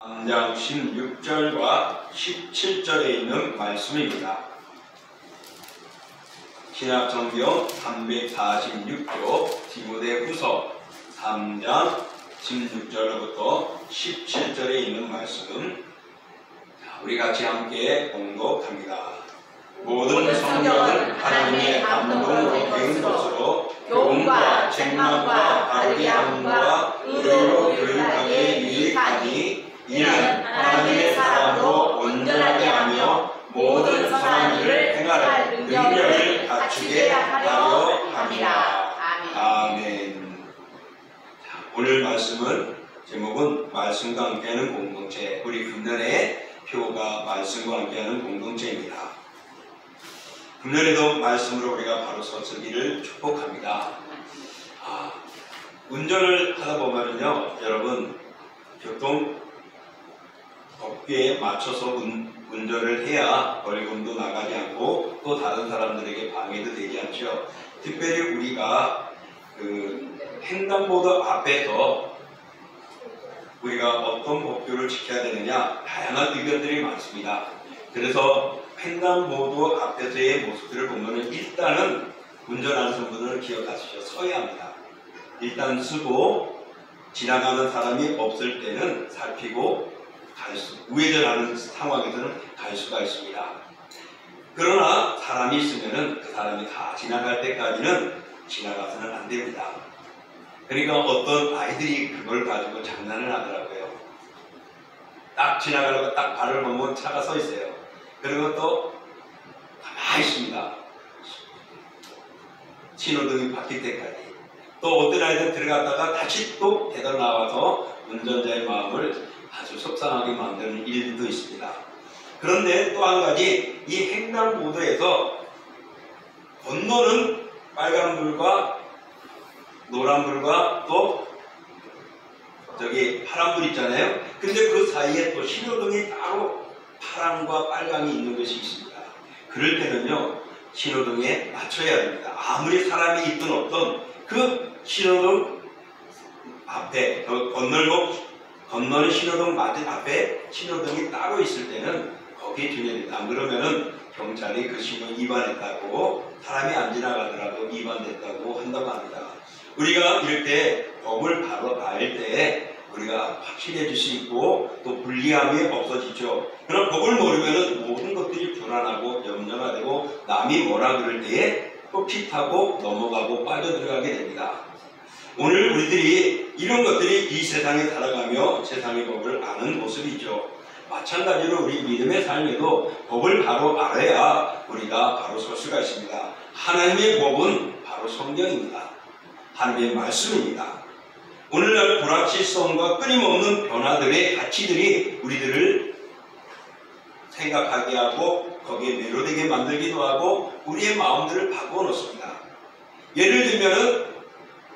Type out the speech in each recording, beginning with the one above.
3장 16절과 17절에 있는 말씀입니다. 신약성경 346조 디모데후서 3장 16절로부터 17절에 있는 말씀, 우리 같이 함께 공독합니다. 모든 성경은 하나님의 감동으로 된 것으로 교훈과 책망과 바르게 함과 의로 교육하기에 유익하니 이는 하나님의 사람으로 온전하게 하며 모든 선한 일을 행할 능력을 갖추게 하려 함이라. 아멘. 오늘 말씀은 제목은 말씀과 함께하는 공동체, 우리 금년의 표가 말씀과 함께하는 공동체입니다. 금년에도 말씀으로 우리가 바로 서서기를 축복합니다. 운전을 하다 보면요, 여러분, 교통법규에 맞춰서 운전을 해야 벌금도 나가지 않고 또 다른 사람들에게 방해도 되지 않죠. 특별히 우리가 횡단보도 앞에서 우리가 어떤 법규를 지켜야 되느냐, 다양한 의견들이 많습니다. 그래서 횡단보도 앞에서의 모습들을 보면 일단은 운전하는 분들은 기억하시죠. 서야 합니다. 일단 서고 지나가는 사람이 없을 때는 살피고 우회전하는 상황에서는 갈 수가 있습니다. 그러나 사람이 있으면은 그 사람이 다 지나갈 때까지는 지나가서는 안 됩니다. 그러니까 어떤 아이들이 그걸 가지고 장난을 하더라고요. 딱 지나가려고 딱 발을 보면 차가 서 있어요. 그리고 또 가만히 있습니다. 신호등이 바뀔 때까지. 또 어떤 아이들은 들어갔다가 다시 또 되돌아 나와서 운전자의 마음을 아주 속상하게 만드는 일도 있습니다. 그런데 또 한 가지, 이 횡단보도에서 건너는 빨간불과 노란불과 또 파란불 있잖아요. 근데 그 사이에 또 신호등이 따로 파란과 빨강이 있는 것이 있습니다. 그럴 때는요, 신호등에 맞춰야 됩니다. 아무리 사람이 있든 없든 그 신호등 앞에 건너는 신호등 맞은 앞에 신호등이 따로 있을 때는 거기에 주의해야 됩니다. 안 그러면은 경찰이 그 신호 위반했다고, 사람이 안 지나가더라도 위반됐다고 한다고 합니다. 우리가 이렇게 법을 바로 알 때 우리가 확실해질 수 있고 또 불리함이 없어지죠. 그럼 법을 모르면은 모든 것들이 불안하고 염려가 되고 남이 뭐라 그럴 때에 또 핏하고 넘어가고 빠져들어가게 됩니다. 오늘 우리들이 이런 것들이 이 세상에 살아가며 세상의 법을 아는 모습이죠. 마찬가지로 우리 믿음의 삶에도 법을 바로 알아야 우리가 바로 설 수가 있습니다. 하나님의 법은 바로 성경입니다. 하나님의 말씀입니다. 오늘날 불확실성과 끊임없는 변화들의 가치들이 우리들을 생각하게 하고 거기에 매료되게 만들기도 하고 우리의 마음들을 바꾸어 놓습니다. 예를 들면은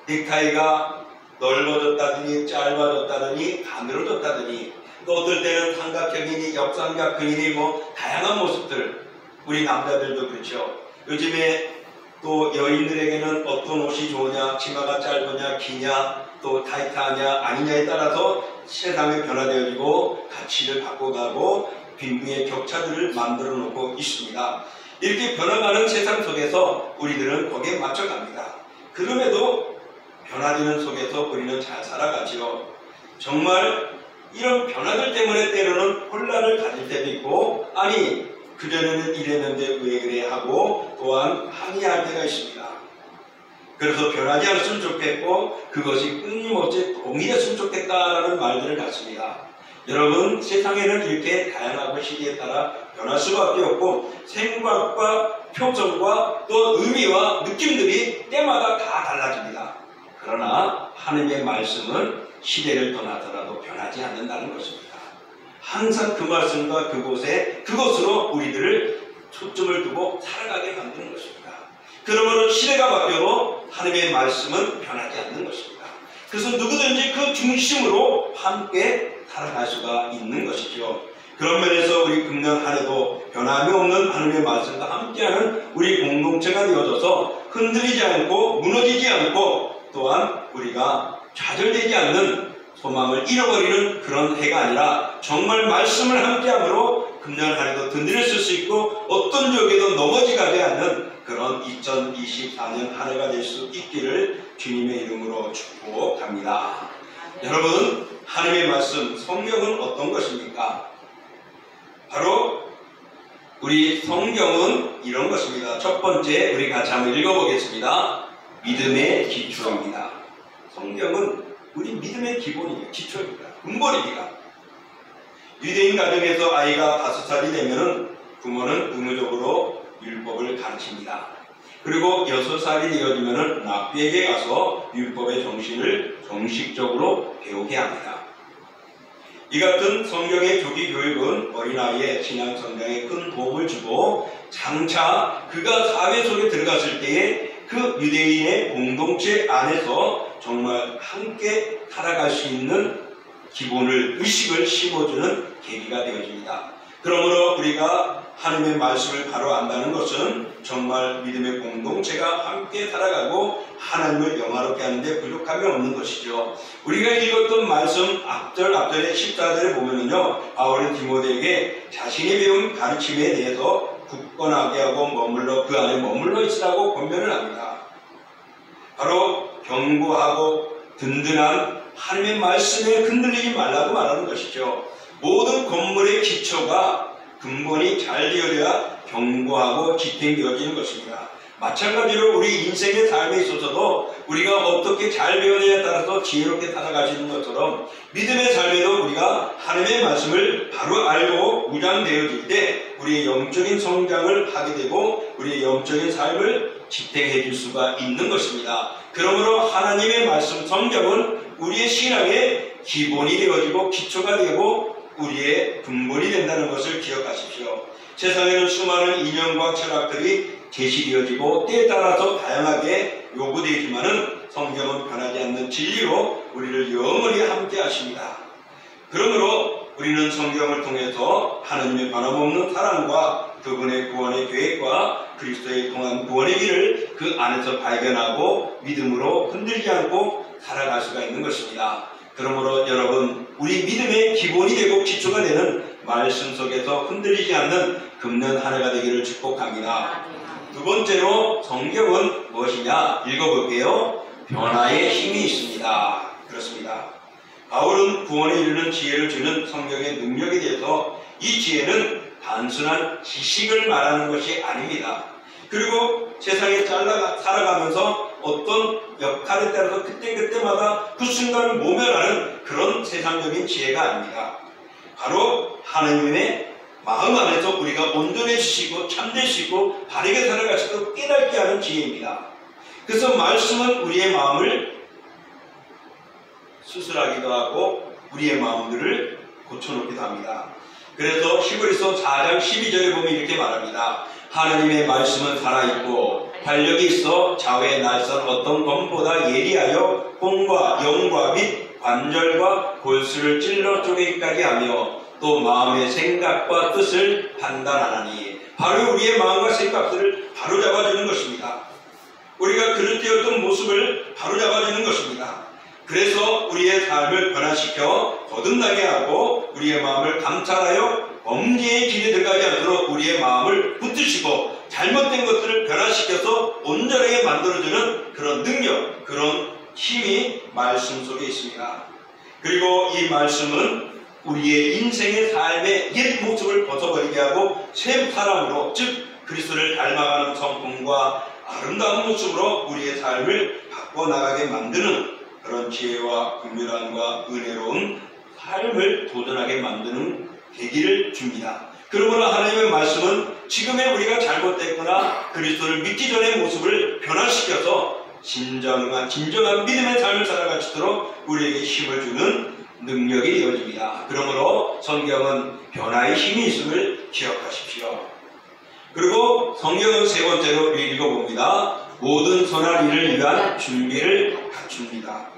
넥타이가 넓어졌다더니 짧아졌다더니 가늘어졌다더니 또 어떨 때는 삼각형이니 역삼각형이니 다양한 모습들, 우리 남자들도 그렇죠. 요즘에 또 여인들에게는 어떤 옷이 좋으냐, 치마가 짧으냐 기냐, 또 타이트하냐 아니냐에 따라서 세상이 변화되어지고 가치를 바꿔가고 빈부의 격차들을 만들어 놓고 있습니다. 이렇게 변화가는 세상 속에서 우리들은 거기에 맞춰갑니다. 그럼에도 변화되는 속에서 우리는 잘 살아가지요. 정말 이런 변화들 때문에 때로는 혼란을 가질 때도 있고, 아니 그전에는 이랬는데 왜 그래 하고 또한 항의할 때가 있습니다. 그래서 변하지 않았으면 좋겠고 그것이 끊임없이 동일했으면 좋겠다라는 말들을 갖습니다. 여러분, 세상에는 이렇게 다양하고 시기에 따라 변할 수밖에 없고 생각과 표정과 또 의미와 느낌들이 때마다 다 달라집니다. 그러나 하나님의 말씀은 시대를 떠나더라도 변하지 않는다는 것입니다. 항상 그 말씀과 그것으로 우리들을 초점을 두고 살아가게 만드는 것입니다. 그러므로 시대가 바뀌어도 하나님의 말씀은 변하지 않는 것입니다. 그래서 누구든지 그 중심으로 함께 살아갈 수가 있는 것이죠. 그런 면에서 우리 금년 한 해도 변함이 없는 하나님의 말씀과 함께하는 우리 공동체가 되어져서 흔들리지 않고 무너지지 않고 또한 우리가 좌절되지 않는 소망을 잃어버리는 그런 해가 아니라 정말 말씀을 함께함으로 금년 한 해도 든든했을 수 있고 어떤 적에도 넘어지 가지 않는 그런 2024년 한 해가 될 수 있기를 주님의 이름으로 축복합니다. 여러분, 하나님의 말씀 성경은 어떤 것입니까? 바로 우리 성경은 이런 것입니다. 첫 번째 우리 같이 한번 읽어보겠습니다. 믿음의 기초입니다. 성경은 우리 믿음의 기본이에요. 기초입니다. 근본입니다. 유대인 가정에서 아이가 5살이 되면 부모는 의무적으로 율법을 가르칩니다. 그리고 6살이 되어지면 랍비에게 가서 율법의 정신을 정식적으로 배우게 합니다. 이 같은 성경의 조기 교육은 어린아이의 신앙 성장에 큰 도움을 주고 장차 그가 사회 속에 들어갔을 때에 그 유대인의 공동체 안에서 정말 함께 살아갈 수 있는 기본을, 의식을 심어주는 계기가 되어집니다. 그러므로 우리가 하나님의 말씀을 바로 안다는 것은 정말 믿음의 공동체가 함께 살아가고 하나님을 영화롭게 하는데 부족함이 없는 것이죠. 우리가 읽었던 말씀 앞절의 14절에 보면은요, 바울은 디모데에게 자신이 배운 가르침에 대해서 굳건하게 하고 그 안에 머물러 있으라고 권면을 합니다. 바로 견고하고 든든한 하나님의 말씀에 흔들리지 말라고 말하는 것이죠. 모든 건물의 기초가 근본이 잘 되어야 견고하고 지탱되어지는 것입니다. 마찬가지로 우리 인생의 삶에 있어서도 우리가 어떻게 잘 배우느냐에 따라서 지혜롭게 살아가시는 것처럼 믿음의 삶에도 우리가 하나님의 말씀을 바로 알고 무장되어질 때 우리의 영적인 성장을 하게 되고 우리의 영적인 삶을 지탱해 줄 수가 있는 것입니다. 그러므로 하나님의 말씀 성경은 우리의 신앙의 기본이 되어지고 기초가 되고 우리의 근본이 된다는 것을 기억하십시오. 세상에는 수많은 이념과 철학들이 제시되어지고 때에 따라서 다양하게 요구되지만은 성경은 변하지 않는 진리로 우리를 영원히 함께 하십니다. 그러므로 우리는 성경을 통해서 하나님의 변함없는 사랑과 그분의 구원의 계획과 그리스도의 통한 구원의 길을 그 안에서 발견하고 믿음으로 흔들리지 않고 살아갈 수가 있는 것입니다. 그러므로 여러분, 우리 믿음의 기본이 되고 기초가 되는 말씀 속에서 흔들리지 않는 금년 한 해가 되기를 축복합니다. 두 번째로 성경은 무엇이냐 읽어볼게요. 변화의 힘이 있습니다. 그렇습니다. 바울은 구원에 이르는 지혜를 주는 성경의 능력에 대해서 이 지혜는 단순한 지식을 말하는 것이 아닙니다. 그리고 세상에 살아가면서 어떤 역할에 따라서 그때그때마다 그 순간을 모면하는 그런 세상적인 지혜가 아닙니다. 바로 하나님의 마음 안에서 우리가 온전해지시고 참되시고 바르게 살아갈 수 있도록 깨닫게 하는 지혜입니다. 그래서 말씀은 우리의 마음을 수술하기도 하고 우리의 마음들을 고쳐놓기도 합니다. 그래서 히브리서 4장 12절에 보면 이렇게 말합니다. 하나님의 말씀은 살아있고 활력이 있어 좌우에 날선 어떤 검보다 예리하여 혼과 영과 및 관절과 골수를 찔러 쪼개기까지 하며 또 마음의 생각과 뜻을 판단하나니 바로 우리의 마음과 생각들을 바로잡아주는 것입니다. 우리가 그릇되었던 모습을 바로잡아주는 것입니다. 그래서 우리의 삶을 변화시켜 거듭나게 하고 우리의 마음을 감찰하여 범죄의 길에 들어가지 않도록 우리의 마음을 붙드시고 잘못된 것들을 변화시켜서 온전하게 만들어주는 그런 능력, 그런 힘이 말씀 속에 있습니다. 그리고 이 말씀은 우리의 인생의 삶의 옛 모습을 벗어버리게 하고 새 사람으로, 즉 그리스도를 닮아가는 성품과 아름다운 모습으로 우리의 삶을 바꿔나가게 만드는 그런 지혜와 긍휼함과 은혜로운 삶을 도전하게 만드는 계기를 줍니다. 그러므로 하나님의 말씀은 지금의 우리가 잘못됐거나 그리스도를 믿기 전의 모습을 변화시켜서 진정한 믿음의 삶을 살아갈 수 있도록 우리에게 힘을 주는 능력이 되어집니다. 그러므로 성경은 변화의 힘이 있음을 기억하십시오. 그리고 성경은 세 번째로 읽어봅니다. 모든 선한 일을 위한 준비를 갖춥니다.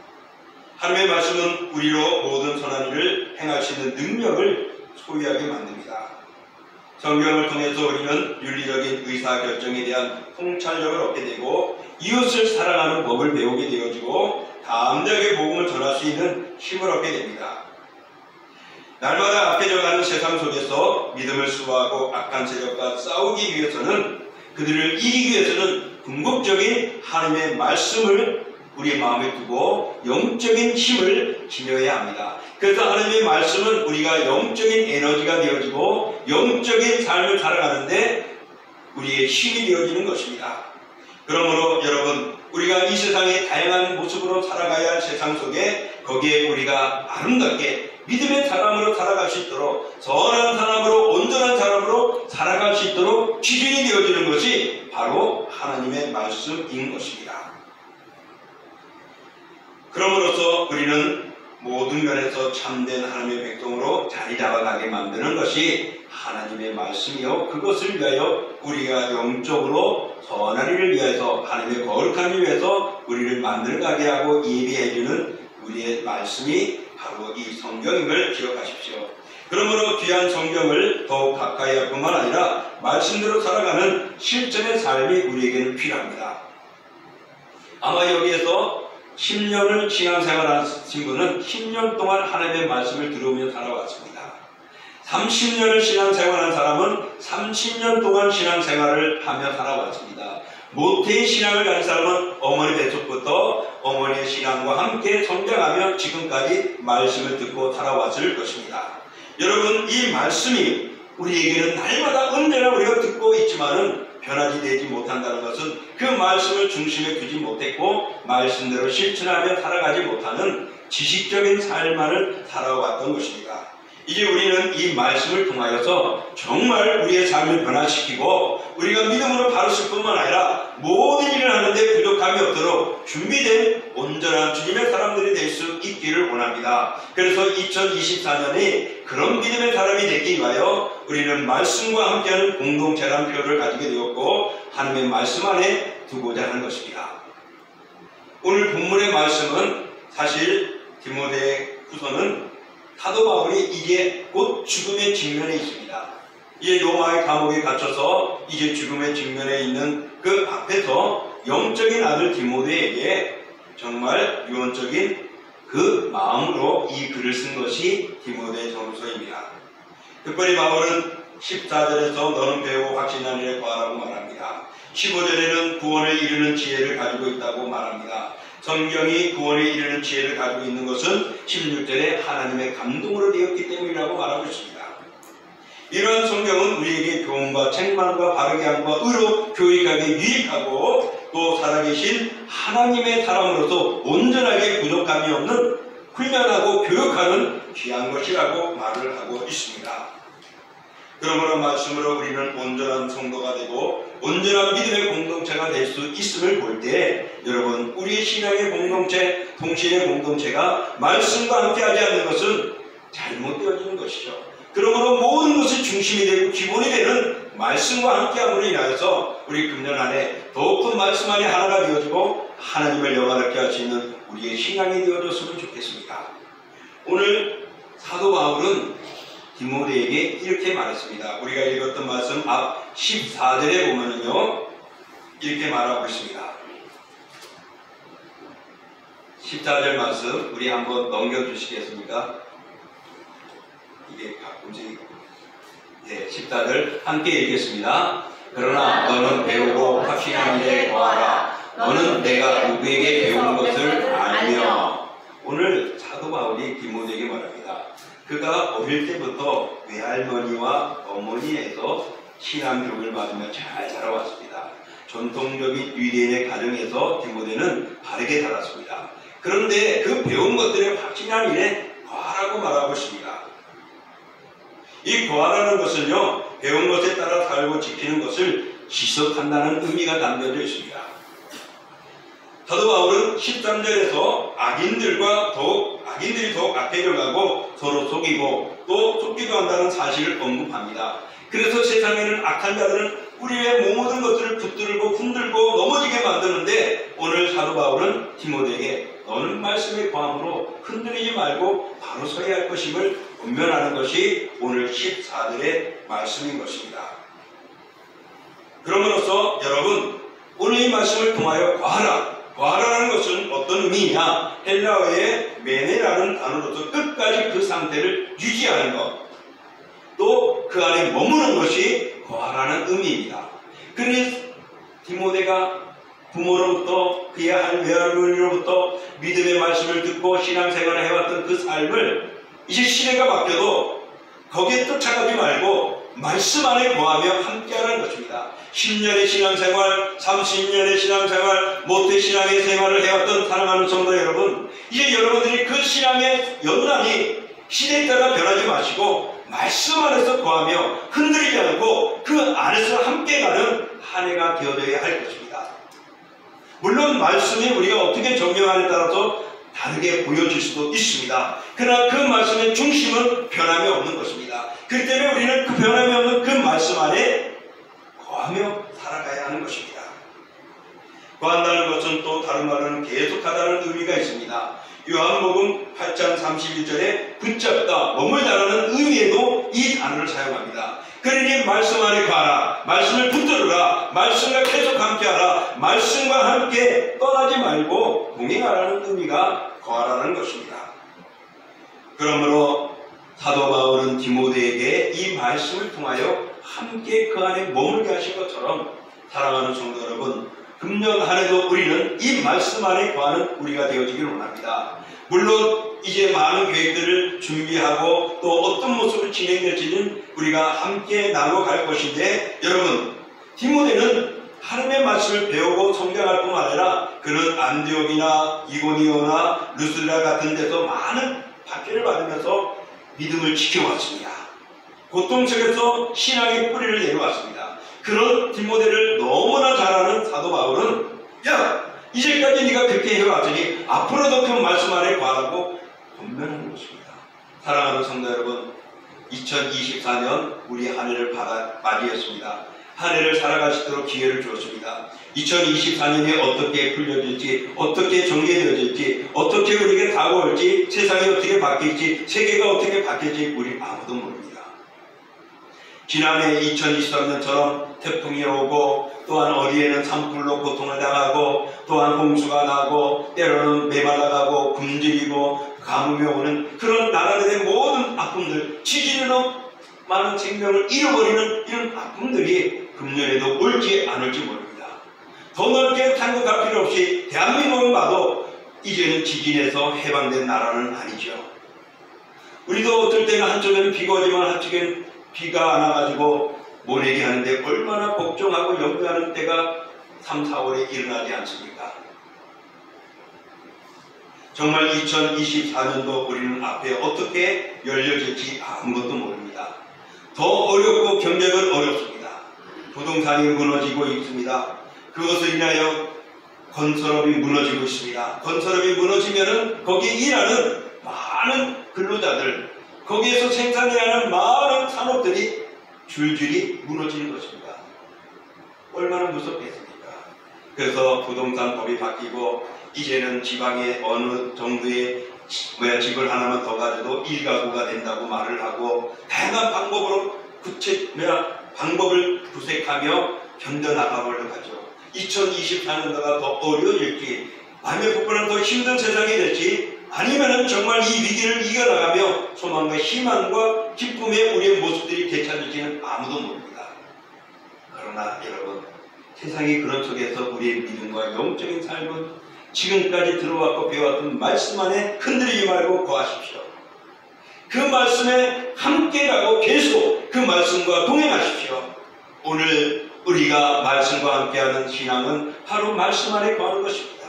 하나님의 말씀은 우리로 모든 선한 일을 행할 수 있는 능력을 소유하게 만듭니다. 성경을 통해서 우리는 윤리적인 의사결정에 대한 통찰력을 얻게 되고 이웃을 사랑하는 법을 배우게 되어지고 담대하게 복음을 전할 수 있는 힘을 얻게 됩니다. 날마다 악해져가는 세상 속에서 믿음을 수호하고 악한 세력과 싸우기 위해서는, 그들을 이기기 위해서는 궁극적인 하나님의 말씀을 우리 마음에 두고 영적인 힘을 지녀야 합니다. 그래서 하나님의 말씀은 우리가 영적인 에너지가 되어지고 영적인 삶을 살아가는데 우리의 힘이 되어지는 것입니다. 그러므로 여러분, 우리가 이 세상의 다양한 모습으로 살아가야 할 세상 속에 거기에 우리가 아름답게 믿음의 사람으로 살아갈 수 있도록, 선한 사람으로, 온전한 사람으로 살아갈 수 있도록 기준이 되어지는 것이 바로 하나님의 말씀인 것입니다. 그러므로서 우리는 모든 면에서 참된 하나님의 백성으로 자리 잡아가게 만드는 것이 하나님의 말씀이요, 그것을 위하여 우리가 영적으로 선한 일을 위해서, 하나님의 거룩한 일을 위해서 우리를 만들어가게 하고 예비해주는 우리의 말씀이 바로 이 성경임을 기억하십시오. 그러므로 귀한 성경을 더욱 가까이 할 뿐만 아니라 말씀대로 살아가는 실전의 삶이 우리에게는 필요합니다. 아마 여기에서 10년을 신앙생활하신 분은 10년 동안 하나님의 말씀을 들으며 살아왔습니다. 30년을 신앙생활한 사람은 30년 동안 신앙생활을 하며 살아왔습니다. 모태의 신앙을 가진 사람은 어머니 뱃속부터 어머니의 신앙과 함께 성장하며 지금까지 말씀을 듣고 살아왔을 것입니다. 여러분, 이 말씀이 우리에게는 날마다 언제나 우리가 듣고 있지만은 변하지 되지 못한다는 것은 그 말씀을 중심에 두지 못했고 말씀대로 실천하며 살아가지 못하는 지식적인 삶만을 살아왔던 것입니다. 이제 우리는 이 말씀을 통하여서 정말 우리의 삶을 변화시키고 우리가 믿음으로 바르실 뿐만 아니라 모든 일을 하는데 부족함이 없도록 준비된 온전한 주님의 사람들이 될 수 있기를 원합니다. 그래서 2024년에 그런 믿음의 사람이 되기 위하여 우리는 말씀과 함께하는 공동체라는 표를 가지게 되었고 하나님의 말씀 안에 두고자 하는 것입니다. 오늘 본문의 말씀은 사실 디모데후서는 사도 바울이 이제 곧 죽음의 직면에 있습니다. 이제 로마의 감옥에 갇혀서 이제 죽음의 직면에 있는 그 앞에서 영적인 아들 디모데에게 정말 유언적인 그 마음으로 이 글을 쓴 것이 디모데 전서입니다. 특별히 바울은 14절에서 너는 배우고 확신한 일에 거하라고 말합니다. 15절에는 구원을 이루는 지혜를 가지고 있다고 말합니다. 성경이 구원에 이르는 지혜를 가지고 있는 것은 16절에 하나님의 감동으로 되었기 때문이라고 말하고 있습니다. 이러한 성경은 우리에게 교훈과 책망과 바르게 함과 의로 교육하게 유익하고 또 살아계신 하나님의 사람으로서 온전하게 부족함이 없는 훈련하고 교육하는 귀한 것이라고 말을 하고 있습니다. 그러므로 말씀으로 우리는 온전한 성도가 되고 온전한 믿음의 공동체가 될 수 있음을 볼 때 여러분, 우리의 신앙의 공동체, 통신의 공동체가 말씀과 함께하지 않는 것은 잘못되어지는 것이죠. 그러므로 모든 것이 중심이 되고 기본이 되는 말씀과 함께함으로 인하여서 우리 금년 안에 더욱더 말씀 안에 하나가 되어지고 하나님을 영화롭게 할 수 있는 우리의 신앙이 되어졌으면 좋겠습니다. 오늘 사도 바울은 디모데에게 이렇게 말했습니다. 우리가 읽었던 말씀 앞 14절에 보면은요, 이렇게 말하고 있습니다. 14절 말씀 우리 한번 넘겨주시겠습니까? 이게 가끔씩 14절 함께 읽겠습니다. 그러나 너는 배우고 확신한 일에 거하라. 너는 내가 누구에게 배운 것을 알며. 오늘 사도 바울이 디모데에게 말합니다. 그가 어릴 때부터 외할머니와 어머니에서 신앙 교육을 받으며 잘 자라왔습니다. 전통적인 유대인의 가정에서 디모데는 바르게 자랐습니다. 그런데 그 배운 것들의 확신한 일에 거하라고 말하고 있습니다. 이 거하라는 것은요, 배운 것에 따라 살고 지키는 것을 지속한다는 의미가 담겨져 있습니다. 사도 바울은 13절에서 악인들이 더욱 악해져가고 서로 속이고 또 속기도 한다는 사실을 언급합니다. 그래서 세상에는 악한 자들은 우리의 모든 것들을 붙들고 흔들고 넘어지게 만드는데 오늘 사도 바울은 디모데에게 너는 말씀의 거함으로 흔들리지 말고 바로 서야 할 것임을 권면하는 것이 오늘 14절의 말씀인 것입니다. 그러므로써 여러분, 오늘 이 말씀을 통하여 거하라는 것은 어떤 의미냐? 헬라어의 메네라는 단어로서 끝까지 그 상태를 유지하는 것, 또 그 안에 머무는 것이 거하라는 의미입니다. 그러니 디모데가 부모로부터 그의 한 외할머니로부터 믿음의 말씀을 듣고 신앙생활을 해왔던 그 삶을 이제 시대가 바뀌어도 거기에 쫓아가지 말고 말씀 안에 거하며 함께하는 것입니다. 10년의 신앙생활, 30년의 신앙생활, 모태신앙의 생활을 해왔던 사랑하는 성도 여러분, 이제 여러분들이 그 신앙의 연단이 시대에 따라 변하지 마시고 말씀 안에서 거하며 흔들리지 않고 그 안에서 함께 가는 한 해가 되어져야 할 것입니다. 물론 말씀이 우리가 어떻게 적용하느냐에 따라서 다르게 보여질 수도 있습니다. 그러나 그 말씀의 중심은 변함이 없는 것입니다. 그렇기 때문에 우리는 그 변함이 없는 그 말씀 안에 거하며 살아가야 하는 것입니다. 거한다는 것은 또 다른 말로는 계속하다는 의미가 있습니다. 요한복음 8장 31절에 붙잡다, 머물다라는 의미에도 이 단어를 사용합니다. 그러니 말씀 안에 가라, 말씀을 붙들어라, 말씀과 계속 함께하라, 말씀과 함께 떠나지 말고 동행하라는 의미가 거하라는 것입니다. 그러므로 사도 바울은 디모데에게 이 말씀을 통하여 함께 그 안에 머물게 하신 것처럼 사랑하는 성도 여러분, 금년 한 해도 우리는 이 말씀 안에 거하는 우리가 되어지길 원합니다. 물론 이제 많은 계획들을 준비하고 또 어떤 모습으로 진행될지는 우리가 함께 나눠갈 것인데, 여러분, 디모데는 하나님의 말씀을 배우고 성장할 뿐만 아니라 그는 안디옥이나 이고니오나 루스드라 같은 데서 많은 박해를 받으면서 믿음을 지켜왔습니다. 고통 속에서 신앙의 뿌리를 내려왔습니다. 그런 디모데를 너무나 잘 아는 사도 바울은, 야, 이제까지 네가 그렇게 해왔으니 앞으로도 그 말씀 안에 거하라고 권면하는 것입니다. 사랑하는 성도 여러분, 2024년 우리 한 해를 맞이했습니다. 한 해를 살아가시도록 기회를 주었습니다. 2024년이 어떻게 풀려질지, 어떻게 정리되어질지, 어떻게 우리에게 다가올지, 세상이 어떻게 바뀔지, 세계가 어떻게 바뀔지 우리 아무도 모릅니다. 지난해 2023년처럼 태풍이 오고, 또한 어디에는 산불로 고통을 당하고, 또한 홍수가 나고, 때로는 메말라가고 굶주리고 가뭄이 오는 그런 나라들의 모든 아픔들, 지진으로 많은 생명을 잃어버리는 이런 아픔들이 금년에도 올지 안 올지 모릅니다. 더 넓게 생각할 필요 없이 대한민국만 봐도 이제는 지진에서 해방된 나라는 아니죠. 우리도 어떨 때는 한쪽에는 비가 오지만 한쪽에는 비가 안 와가지고 모내기 하는데 얼마나 걱정하고 염려하는 때가 3, 4월에 일어나지 않습니까? 정말 2024년도 우리는 앞에 어떻게 열려질지 아무것도 모릅니다. 더 어렵고 경제는 어렵습니다. 부동산이 무너지고 있습니다. 그것을 인하여 건설업이 무너지고 있습니다. 건설업이 무너지면은 거기에 일하는 많은 근로자들, 거기에서 생산해야 하는 많은 산업들이 줄줄이 무너지는 것입니다. 얼마나 무섭겠습니까? 그래서 부동산법이 바뀌고 이제는 지방에 어느 정도의 집을 하나만 더 가져도 1가구가 된다고 말을 하고 다양한 방법으로 방법을 구색하며 견뎌나가보려고 하죠. 2024년도가 더 어려워질지, 마음의 부분은 더 힘든 세상이 될지, 아니면은 정말 이 위기를 이겨나가며 소망과 희망과 기쁨의 우리의 모습들이 되찾을지는 아무도 모릅니다. 그러나 여러분, 세상이 그런 속에서 우리의 믿음과 영적인 삶은 지금까지 들어왔고 배워왔던 말씀 안에 흔들리지 말고 거하십시오. 그 말씀에 함께 가고 계속 그 말씀과 동행하십시오. 오늘 우리가 말씀과 함께하는 신앙은 바로 말씀 안에 거하는 것입니다.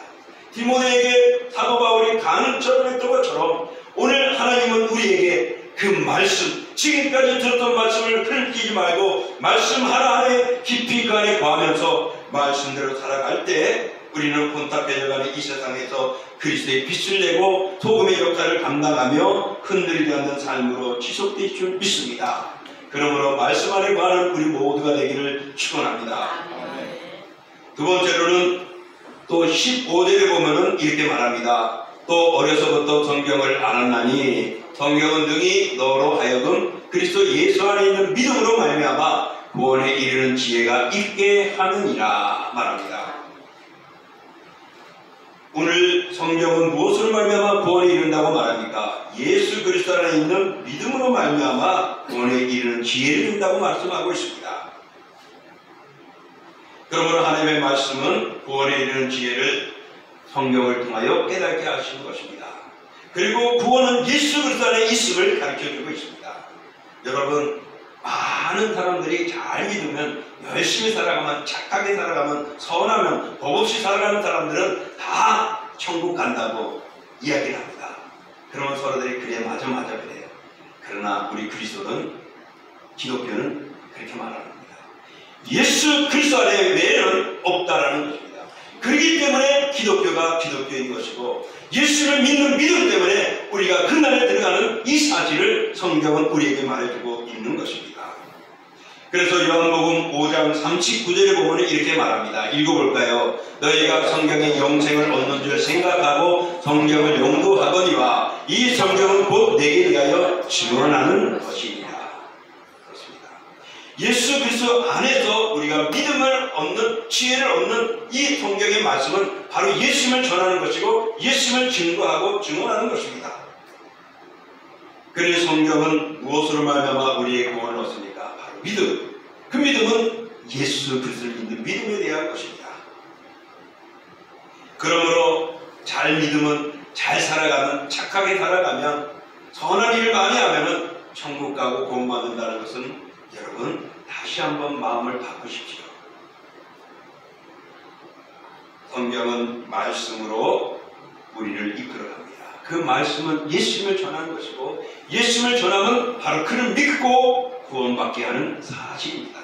디모데에게 사도 바울이 간절했던 것처럼 오늘 하나님은 우리에게 그 말씀, 지금까지 들었던 말씀을 흘리지 말고 말씀 하나하나에 깊이 그 안에 거하면서 말씀대로 살아갈 때 우리는 혼탁해져가는 이 세상에서 그리스도의 빛을 내고 소금의 역할을 감당하며 흔들리지 않는 삶으로 지속될 줄 믿습니다. 그러므로 말씀 안에 거하는 우리 모두가 되기를 축원합니다. 두 번째로는 또 15절에 보면은 이렇게 말합니다. 또 어려서부터 성경을 알았나니 성경은 능히 너로 하여금 그리스도 예수 안에 있는 믿음으로 말미암아 구원에 이르는 지혜가 있게 하느니라 말합니다. 오늘 성경은 무엇으로 말미암아 구원에 이른다고 말합니까? 예수 그리스도 안에 있는 믿음으로 말미암아 구원에 이르는 지혜를 준다고 말씀하고 있습니다. 그러므로 하나님의 말씀은 구원에 이르는 지혜를 성경을 통하여 깨닫게 하시는 것입니다. 그리고 구원은 예수 그리스도 안에 있음을 가르쳐주고 있습니다. 여러분, 많은 사람들이 잘 믿으면, 열심히 살아가면, 착하게 살아가면, 선하면, 법 없이 살아가는 사람들은 다 천국 간다고 이야기를 합니다. 그러면 서로들이 그래 맞아 그래요. 그러나 우리 그리스도는, 기독교는 그렇게 말합니다. 예수 그리스도 안에 외에는 없다라는 것입니다. 그렇기 때문에 기독교가 기독교인 것이고, 예수를 믿는 믿음 때문에 우리가 그날에 들어가는 이 사실을 성경은 우리에게 말해주고 있는 것입니다. 그래서 요한복음 5장 39절에 보면 이렇게 말합니다. 읽어볼까요? 너희가 성경의 영생을 얻는 줄 생각하고 성경을 용도하거니와 이 성경은 곧 내게 대하여 증언하는 것이니라. 그렇습니다. 예수 그리스도 안에서 우리가 믿음을 얻는, 지혜를 얻는 이 성경의 말씀은 바로 예수님을 전하는 것이고 예수님을 증거하고 증언하는 것입니다. 그래서 성경은 무엇으로 말미암아 우리의 구원을 얻습니까? 바로 믿음. 그 믿음은 예수 그리스도를 믿는 믿음에 대한 것입니다. 그러므로 잘 믿으면, 잘 살아가면, 착하게 살아가면, 선한 일을 많이 하면은 천국 가고 구원 받는다는 것은 여러분 다시 한번 마음을 바꾸십시오. 성경은 말씀으로 우리를 이끌어갑니다. 그 말씀은 예수님을 전하는 것이고, 예수님을 전하면 바로 그를 믿고 구원받게 하는 사실입니다.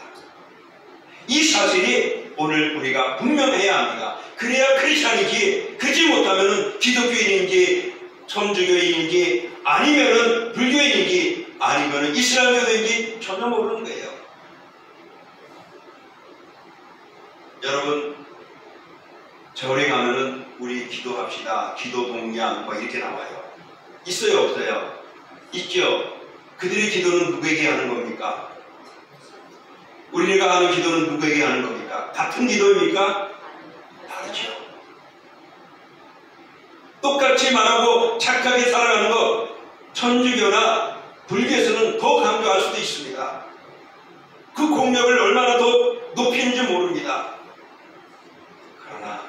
이 사실이 오늘 우리가 분명해야 합니다. 그래야 크리스찬이지, 그렇지 못하면 기독교인인지 천주교인인지 아니면은 불교인인지 아니면은 이슬람교인인지 전혀 모르는 거예요. 여러분, 절에 가면은 우리 기도합시다, 기도 동향 뭐 이렇게 나와요. 있어요, 없어요? 있죠. 그들의 기도는 누구에게 하는 겁니까? 우리가 하는 기도는 누구에게 하는 겁니까? 같은 기도입니까? 다르죠. 똑같이 말하고 착하게 살아가는 것, 천주교나 불교에서는 더 강조할 수도 있습니다. 그 공력을 얼마나 더 높이는지 모릅니다. 그러나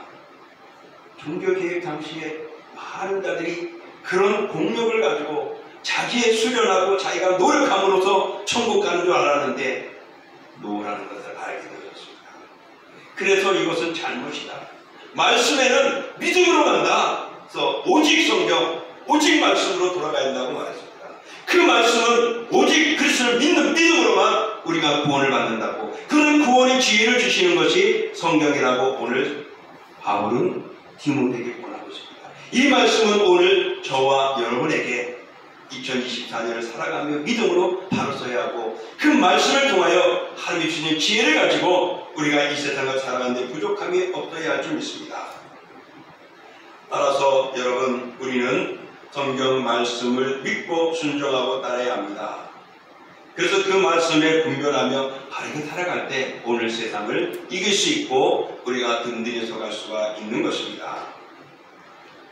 종교개혁 당시에 많은 자들이 그런 공력을 가지고 자기의 수련하고 자기가 노력함으로써 천국 가는 줄 알았는데 노라는 것을 알게 되었습니다. 그래서 이것은 잘못이다. 말씀에는 믿음으로 간다. 그래서 오직 성경, 오직 말씀으로 돌아가야 한다고 말했습니다. 그 말씀은 오직 그리스도를 믿는 믿음으로만 우리가 구원을 받는다고, 그런 구원의 지혜를 주시는 것이 성경이라고 오늘 바울은 디모데에게 권하고 있습니다. 이 말씀은 오늘 저와 여러분에게 2024년을 살아가며 믿음으로 바로 써야 하고, 그 말씀을 통하여 하나님이 주신 지혜를 가지고 우리가 이 세상을 살아가는 데 부족함이 없어야 할 줄 믿습니다. 따라서 여러분, 우리는 성경 말씀을 믿고 순종하고 따라야 합니다. 그래서 그 말씀에 분별하며 바르게 살아갈 때 오늘 세상을 이길 수 있고 우리가 든든히 서갈 수가 있는 것입니다.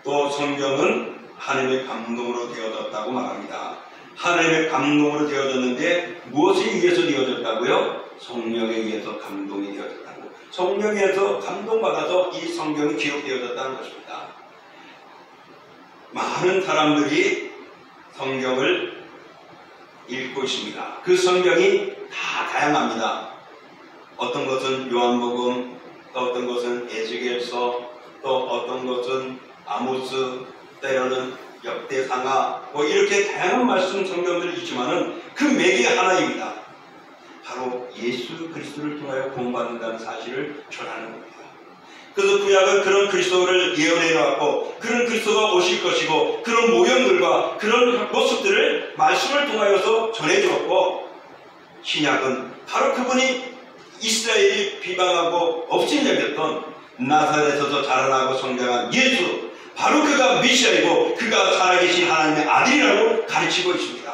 또 성경은 하나님의 감동으로 되어졌다고 말합니다. 하나님의 감동으로 되어졌는데 무엇에 의해서 되어졌다고요? 성령에 의해서 감동이 되어졌다고. 성령에 의해서 감동받아서 이 성경이 기록되어졌다는 것입니다. 많은 사람들이 성경을 읽고 있습니다. 그 성경이 다 다양합니다. 어떤 것은 요한복음, 또 어떤 것은 에스겔서, 또 어떤 것은 아모스, 때로는 역대상하, 뭐 이렇게 다양한 말씀 성경들이 있지만은 그 매개 하나입니다. 바로 예수 그리스도를 통하여 구원받는다는 사실을 전하는 겁니다. 그래서 구약은 그런 그리스도를 예언해 놓았고, 그런 그리스도가 오실 것이고, 그런 모형들과 그런 모습들을 말씀을 통하여서 전해 주었고, 신약은 바로 그분이 이스라엘이 비방하고 업신여겼던 나사렛에서 자라나고 성장한 예수, 바로 그가 메시아이고 그가 살아계신 하나님의 아들이라고 가르치고 있습니다.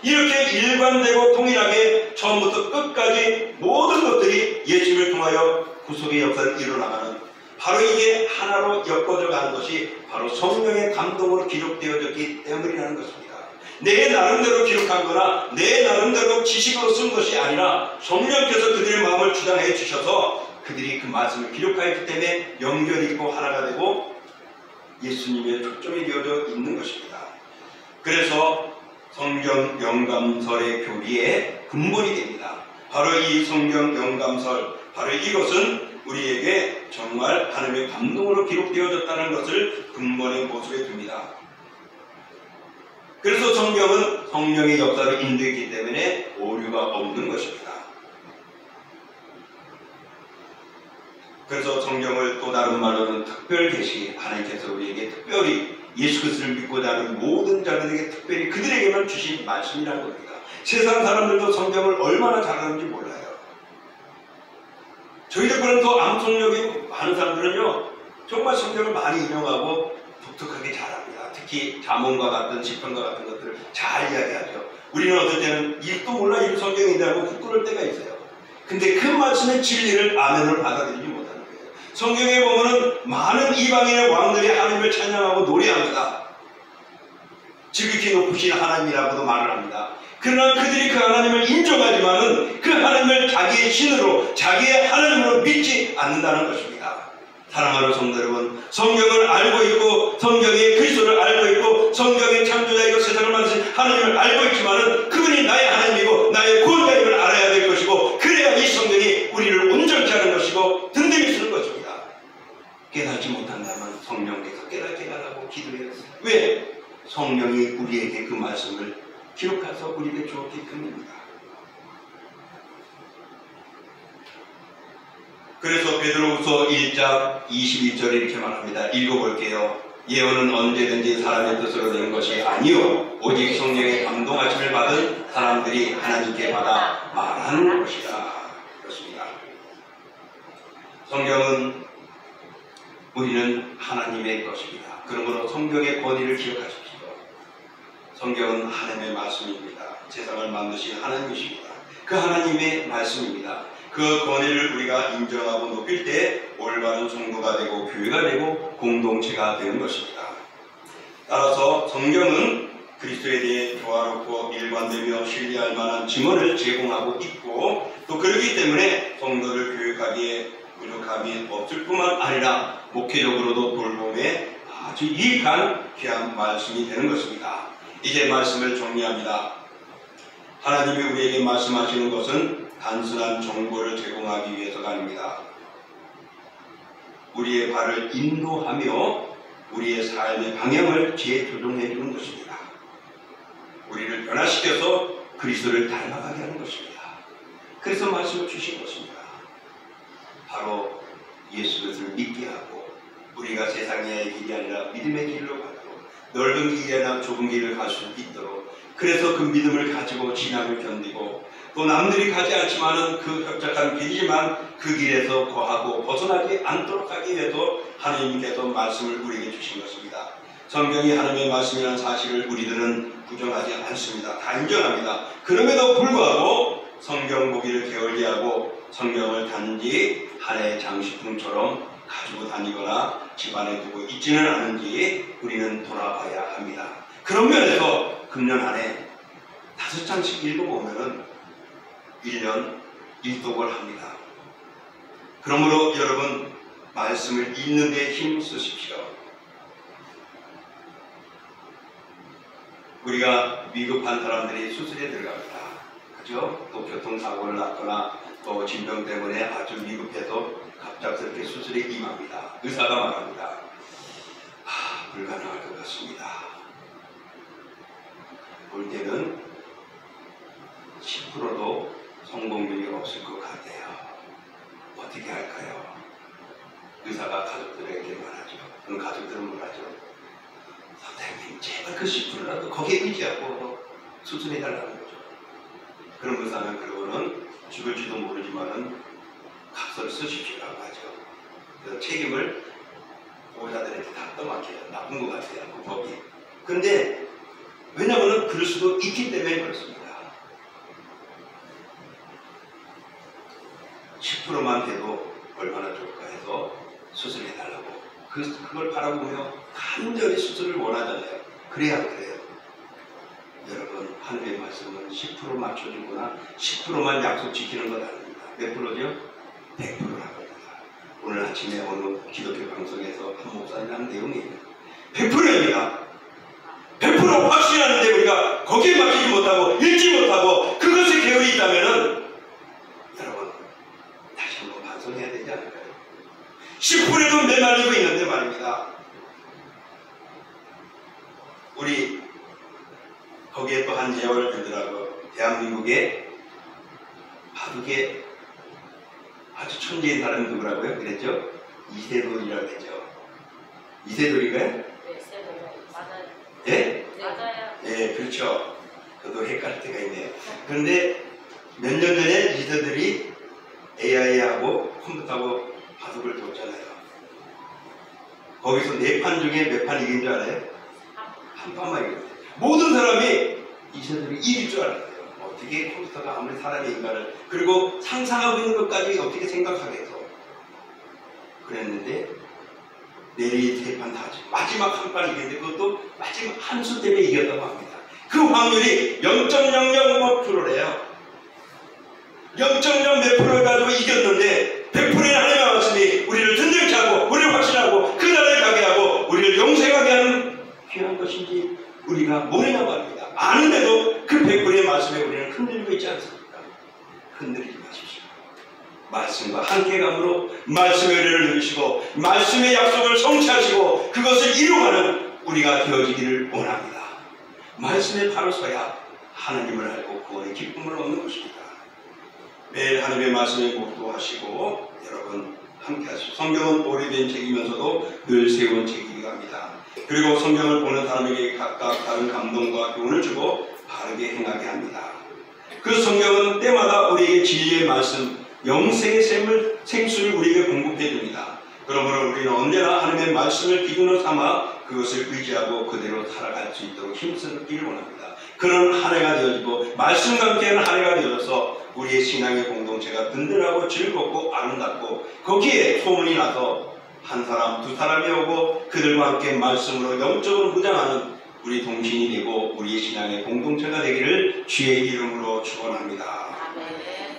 이렇게 일관되고 동일하게 처음부터 끝까지 모든 것들이 예수를 통하여 구속의 역사를 이뤄나가는 바로 이게 하나로 엮어져 가는 것이 바로 성령의 감동으로 기록되어졌기 때문이라는 것입니다. 내 나름대로 기록한 거나 내 나름대로 지식으로 쓴 것이 아니라 성령께서 그들의 마음을 주장해 주셔서 그들이 그 말씀을 기록하였기 때문에 연결이 있고 하나가 되고 예수님의 초점이 되어져 있는 것입니다. 그래서 성경 영감설의 교리의 근본이 됩니다. 바로 이 성경 영감설, 바로 이것은 우리에게 정말 하나님의 감동으로 기록되어졌다는 것을 근본의 모습에 둡니다. 그래서 성경은 성령의 역사로 인도했기 때문에 오류가 없는 것입니다. 그래서 성경을 또 다른 말로는 특별 계시, 하나님께서 우리에게 특별히 예수 그리스도를 믿고자 하는 모든 자들에게 특별히 그들에게만 주신 말씀이라는 겁니다. 세상 사람들도 성경을 얼마나 잘하는지 몰라요. 저희들보다는 더 암송력이 많은 사람들은요, 정말 성경을 많이 인용하고 독특하게 잘합니다. 특히 잠언과 같은 시편과 같은 것들을 잘 이야기하죠. 우리는 어떨 때는 이것도 몰라, 이거 성경인데 하고 부끄러울 때가 있어요. 근데 그 말씀의 진리를 아멘으로 받아들이지 못하는 거예요. 성경에 보면은 많은 이방인의 왕들이 하나님을 찬양하고 노래합니다. 지극히 높으신 하나님이라고도 말을 합니다. 그러나 그들이 그 하나님을 인정하지만은 그 하나님을 자기의 신으로, 자기의 하나님으로 믿지 않는다는 것입니다. 사랑하는 성도 여러분, 성경을 알고 있고 성경의 그리스도를 알고 있고 성경의 창조자이고 세상을 만드신 하나님을 알고 있지만은 그분이 나의 하나님이고 나의 구원자임을 알아야 될 것이고, 그래야 이 성경이 우리를 온전케 하는 것이고 든든히 쓰는 것입니다. 깨닫지 못한다면 성령께서 깨닫게 하라고 기도해요. 왜? 성령이 우리에게 그 말씀을 기록해서 우리에게 주었기 때문입니다. 그래서 베드로후서 1장 22절에 이렇게 말합니다. 읽어볼게요. 예언은 언제든지 사람의 뜻으로 되는 것이 아니요 오직 성령의 감동하심을 받은 사람들이 하나님께 받아 말하는 것이다. 그렇습니다. 성경은 우리는 하나님의 것입니다. 그러므로 성경의 권위를 기억하십시오. 성경은 하나님의 말씀입니다. 세상을 만드신 하나님이십니다. 그 하나님의 말씀입니다. 그 권위를 우리가 인정하고 높일 때 올바른 성도가 되고 교회가 되고 공동체가 되는 것입니다. 따라서 성경은 그리스도에 대해 조화롭고 일관되며 신뢰할 만한 증언을 제공하고 있고, 또 그렇기 때문에 성도를 교육하기에 부족함이 없을 뿐만 아니라 목회적으로도 돌봄에 아주 유익한 귀한 말씀이 되는 것입니다. 이제 말씀을 정리합니다. 하나님이 우리에게 말씀하시는 것은 단순한 정보를 제공하기 위해서가 아닙니다. 우리의 발을 인도하며 우리의 삶의 방향을 재조정해 주는 것입니다. 우리를 변화시켜서 그리스도를 닮아가게 하는 것입니다. 그래서 말씀을 주신 것입니다. 바로 예수 그리스도를 믿게 하고 우리가 세상의 길이 아니라 믿음의 길로 가도록, 넓은 길이 아니라 좁은 길을 갈 수 있도록, 그래서 그 믿음을 가지고 신앙을 견디고, 또 남들이 가지 않지만은 그 협착한 길이지만 그 길에서 거하고 벗어나지 않도록 하기 위해서 하나님께서 말씀을 우리에게 주신 것입니다. 성경이 하나님의 말씀이라는 사실을 우리들은 부정하지 않습니다. 다 인정합니다. 그럼에도 불구하고 성경 보기를 게을리하고 성경을 단지 하나의 장식품처럼 가지고 다니거나 집안에 두고 있지는 않은지 우리는 돌아봐야 합니다. 그런 면에서 금년 안에 5장씩 읽어보면은 1년 1독을 합니다. 그러므로 여러분 말씀을 읽는 데 힘 쓰십시오. 우리가 위급한 사람들이 수술에 들어갑니다. 그죠? 또 교통사고를 났거나 또 질병 때문에 아주 위급해서 갑작스럽게 수술에 임합니다. 의사가 말합니다. 불가능할 것 같습니다. 볼 때는 10%도 성공률이 없을 것 같아요. 어떻게 할까요? 의사가 가족들에게 말하죠. 그럼 가족들은 뭐라죠? 선생님 제발 그 10%라도 거기에 의지하고 수술해달라는 거죠. 그런 의사는 그러고는 죽을지도 모르지만은 각서를 쓰십시오라고 하죠. 그래서 책임을 보호자들에게 다 떠맡겨요. 나쁜 것 같아요. 그 법이. 그런데 왜냐하면 그럴 수도 있기 때문에 그렇습니다. 10%만 돼도 얼마나 좋을까 해서 수술해달라고. 그걸 바라보며 간절히 수술을 원하잖아요. 그래야 그래요. 여러분, 하늘의 말씀은 10% 맞춰주거나 10%만 약속 지키는 것 아닙니다. 몇 프로죠? 100%라고 합니다. 오늘 아침에 어느 기독교 방송에서 한 목사님 한 내용이 100%입니다. 100% 확신하는데 우리가 거기에 맡기지 못하고 읽지 못하고 그것에 게으르 있다면은 여러분 다시 한번 반성해야 되지 않을까요? 10%에도 매달리고 있는데 말입니다. 우리 거기에 또 한 예화를 들더라고. 대한민국의 바둑의 아주 천재인 사람이 누구라고요? 그랬죠? 이세돌이라고 했죠. 이세돌이가요? 네, 맞아요. 예? 맞아요. 예, 그렇죠. 저도 헷갈릴 때가 있네요. 그런데 몇 년 전에 이세돌이 AI하고 컴퓨터하고 바둑을 뒀잖아요. 거기서 4판 중에 몇 판 이긴 줄 알아요? 한 판만 이겼어요. 모든 사람이 이세돌이 이길 줄 알았어요. 어떻게 컴퓨터가 아무리 사람의 인간을 그리고 상상하고 있는 것까지 어떻게 생각하겠어. 그랬는데 내리 3판 다 마지막 한 판 이겼는데 그것도 마지막 한 수 때문에 이겼다고 합니다. 그 확률이 0.005%래요. 0.0 몇 프로를 가지고 이겼는데 100%의 하나님의 말씀이 우리를 든든케 하고 우리를 확신하고 그 나라에 가게 하고 우리를 영생하게 하는 귀한 것인지 우리가 모르냐고 합니다. 아는데도 그 100%의 말씀에 우리는 흔들리고 있지 않습니까? 흔들리지 마십시오. 말씀과 함께감으로 말씀의 은혜를 누리시고 말씀의 약속을 성취하시고 그것을 이루어가는 우리가 되어지기를 원합니다. 말씀에 바로 서야 하나님을 알고 구원의 기쁨을 얻는 것입니다. 매일 하나님의 말씀에 묵도하시고 여러분 함께 하십시오. 성경은 오래된 책이면서도 늘 새로운 책이기도 합니다. 그리고 성경을 보는 사람에게 각각 다른 감동과 교훈을 주고 바르게 행하게 합니다. 그 성경은 때마다 우리에게 진리의 말씀, 영생의 생수를 우리에게 공급해 줍니다. 그러므로 우리는 언제나 하나님의 말씀을 기준으로 삼아 그것을 의지하고 그대로 살아갈 수 있도록 힘쓰기를 원합니다. 그런 한 해가 되어지고 말씀과 함께하는 한 해가 되어져서 우리의 신앙의 공동체가 든든하고 즐겁고 아름답고 거기에 소문이 나서 한 사람, 두 사람이 오고 그들과 함께 말씀으로 영적으로 무장하는 우리 동신이 되고 우리의 신앙의 공동체가 되기를 주의 이름으로 축원합니다.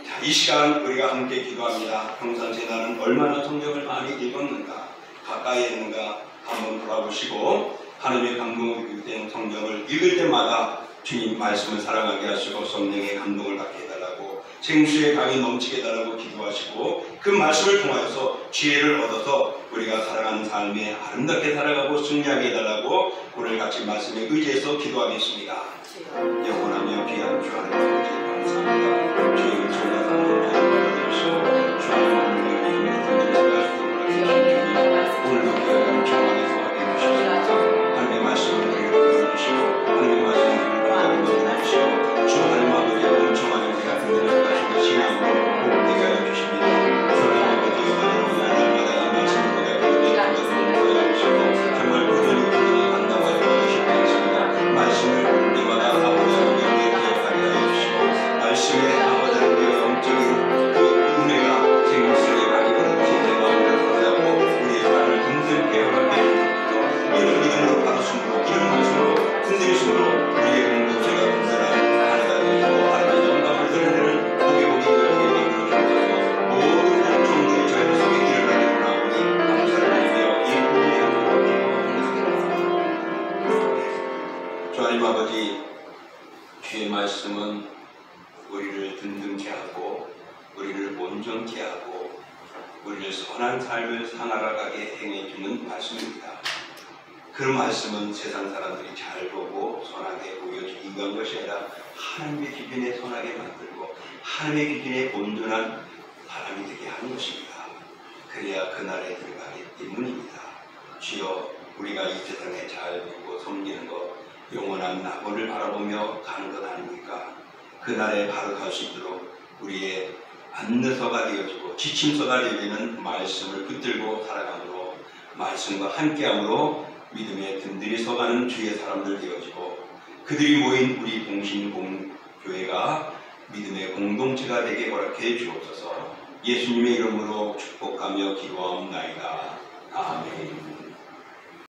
자, 이 시간 우리가 함께 기도합니다. 평상시에 나는 얼마나 성경을 많이 읽었는가, 가까이 있는가 한번 돌아보시고 하나님의 감동을 된 성경을 읽을 때마다 주님 말씀을 사랑하게 하시고 성령의 감동을 받게 해달라고 생수의 강이 넘치게 해달라고 기도하시고 그 말씀을 통하여서 지혜를 얻어서 우리가 살아가는 삶에 아름답게 살아가고 승리하게 해달라고 오늘 같이 말씀에 의지해서 기도하겠습니다. 영원하며 귀한 주 하나님 아버지 감사합니다. 주의 은총과 사랑을 주시고 주 하나님의 믿음의 든든한 오늘도 귀한 평안에서 하게 주시옵소서. 하나님의 말씀을 우리에게 보여주시고 하나님의 말씀을 우리에게 보여주시고 주 하나님 아버지의 은총하는 우리가 든든한 가시고 신앙으로 복되게 하여 주십니다. 하나님 아버지의 날마다 이 말씀을 우리가 보여주시고 정말 꾸준히 간다고 하여 싶지 않습니다. 말씀을 때마다 아버지의 우리에게 기억하게 하여 주시고 말씀의 아버지의 영적인 그 은혜가 생명속에 가기를 제 마음을 받아고 우리의 삶을 든든하게 하게 해주시옵소서. 이런 믿음으로 받으심으로 이런 말씀으로 든든히심으로 우리의 공동체가 든든한 하나가 되시고 하나님의 영광을 드러내는 보게 되어지게 만들어주옵소서. 모든 종들이 저희 속에 일어나기를 원하오니 감사를 드리며 예수님의 이름으로 기도합니다. 주 하나님 아버지, 주의 말씀은 우리를 든든케 하고 우리를 온전케 하고 우리를 선한 삶을 살아가게 행해주는 말씀입니다. 그 말씀은 세상 사람들이 잘 보고 선하게 보여주기 위한 것이 아니라 하나님의 기준에 선하게 만들고 하나님의 기준에 온전한 사람이 되게 하는 것입니다. 그래야 그날에 들어가기 때문입니다. 주여, 우리가 이 세상에 잘 보고 섬기는 것, 영원한 낙원을 바라보며 가는 것 아닙니까? 그날에 바로 갈 수 있도록 우리의 안내서가 되어지고 지침서가 되어지는 말씀을 붙들고 살아감으로 말씀과 함께함으로 믿음에 든든히 서가는 주의 사람들 되어지고 그들이 모인 우리 봉신공교회가 믿음의 공동체가 되게 허락해 주옵소서. 예수님의 이름으로 축복하며 기도하옵나이다. 아멘.